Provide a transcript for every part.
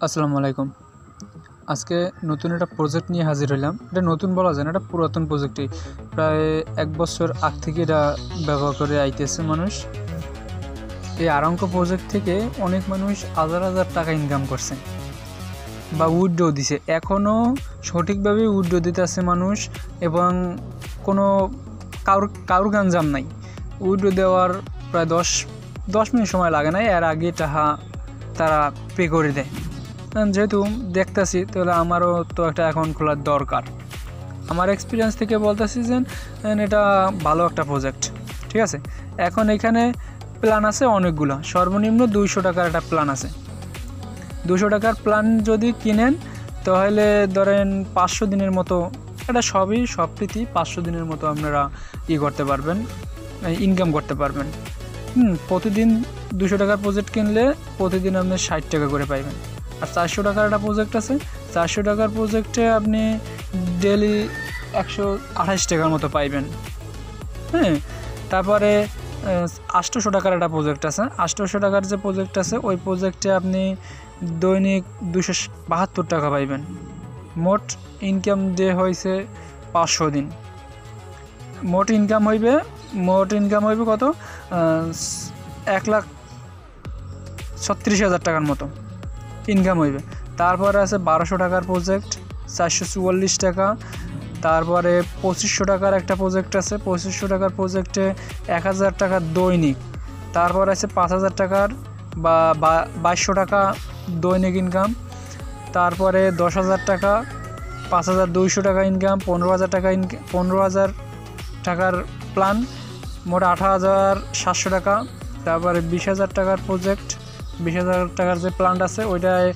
আসসালামু আলাইকুম। আজকে নতুন একটা প্রজেক্ট নিয়ে হাজির হইলাম। এটা নতুন বলা যায় না, এটা পুরাতন প্রজেক্টই। প্রায় ১ বছর আগ থেকে এটা ব্যবহার করে আইতেছে মানুষ। এই আরামকো প্রজেক্ট থেকে অনেক মানুষ হাজার হাজার টাকা ইনকাম করছে বা উইথড্র দিছে। এখনও সঠিকভাবে উইথড্র দিতে আছে মানুষ এবং কোনো কারুর গাঞ্জাম নাই। উইথড্র দেওয়ার প্রায় ১০ মিনিট সময় লাগে না, এর আগে টাকা তারা পে করে দেয়। যেহেতু দেখতেছি, তাহলে আমারও তো একটা অ্যাকাউন্ট খোলার দরকার। আমার এক্সপিরিয়েন্স থেকে বলতেছি যে এটা ভালো একটা প্রজেক্ট, ঠিক আছে। এখন এখানে প্ল্যান আছে অনেকগুলো, সর্বনিম্ন 200 টাকার একটা প্ল্যান আছে। 200 টাকার প্ল্যান যদি কিনেন তাহলে ধরেন 500 দিনের মতো, এটা সবটিতে 500 দিনের মতো আপনারা করতে পারবেন, ইনকাম করতে পারবেন। প্রতিদিন 200 টাকার প্রজেক্ট কিনলে প্রতিদিন আপনি 60 টাকা করে পাইবেন। আর 400 টাকার একটা প্রজেক্ট আছে, 400 টাকার প্রজেক্টে আপনি ডেলি 128 টাকার মতো পাইবেন। তারপরে 800 টাকার একটা প্রজেক্ট আছে। 800 টাকার যে প্রজেক্ট আছে ওই প্রজেক্টে আপনি দৈনিক 272 টাকা পাইবেন। মোট ইনকাম ডে হয়েছে 500 দিন। মোট ইনকাম হইবে কত? 1,36,000 টাকার মতো ইনকাম হইবে। তারপরে আছে 1200 টাকার প্রজেক্ট, 444 টাকা। তারপরে 2500 টাকার একটা প্রজেক্ট আছে, 2500 টাকার প্রজেক্টে 1000 টাকা দৈনিক। তারপর আছে 5000 টাকার বা 2200 টাকা দৈনিক ইনকাম। তারপরে 10,000 টাকা, 5200 টাকা ইনকাম, 15,000 টাকা 15,000 টাকার প্ল্যান, মোট 18,700 টাকা। তারপরে 20,000 টাকার প্রজেক্ট, 20,000 টাকার যে প্ল্যান আছে ওইটায়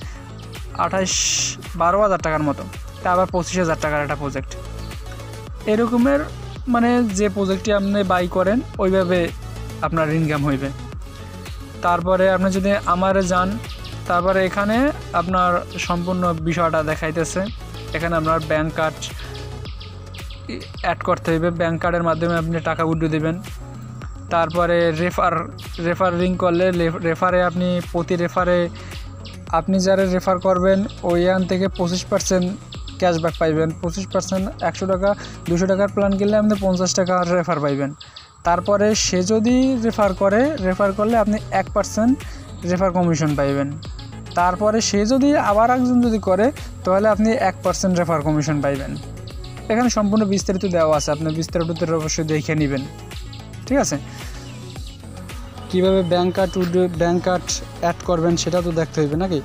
12,000 টাকার মতো। তারপর 25,000 টাকার একটা প্রজেক্ট। এরকমের মানে যে প্রজেক্টটি আপনি বাই করেন ওইভাবে আপনার ইনকাম হইবে। তারপরে আপনি যদি আমারে যান, তারপরে এখানে আপনার সম্পূর্ণ বিষয়টা দেখাইতেছে। এখানে আপনার ব্যাংক কার্ড অ্যাড করতে হইবে, ব্যাংক কার্ডের মাধ্যমে আপনি টাকা উইথড্র দেবেন। তারপরে রেফারিং করলে রেফারে আপনি প্রতি রেফারে আপনি যারা রেফার করবেন ওইখান থেকে 25% ক্যাশব্যাক পাইবেন। 25% 100 টাকা 200 টাকার প্ল্যান কিনলে আপনি 50 টাকা রেফার পাইবেন। তারপরে সে যদি রেফার করলে আপনি 1% রেফার কমিশন পাইবেন। তারপরে সে যদি আবার একজন যদি করে তাহলে আপনি 1% রেফার কমিশন পাইবেন। এখানে সম্পূর্ণ বিস্তারিত দেওয়া আছে, আপনি বিস্তারিত অবশ্যই দেখে নেবেন, ঠিক আছে। কীভাবে ব্যাংক কার্ড অ্যাড করবেন সেটা তো দেখতে হইবে নাকি।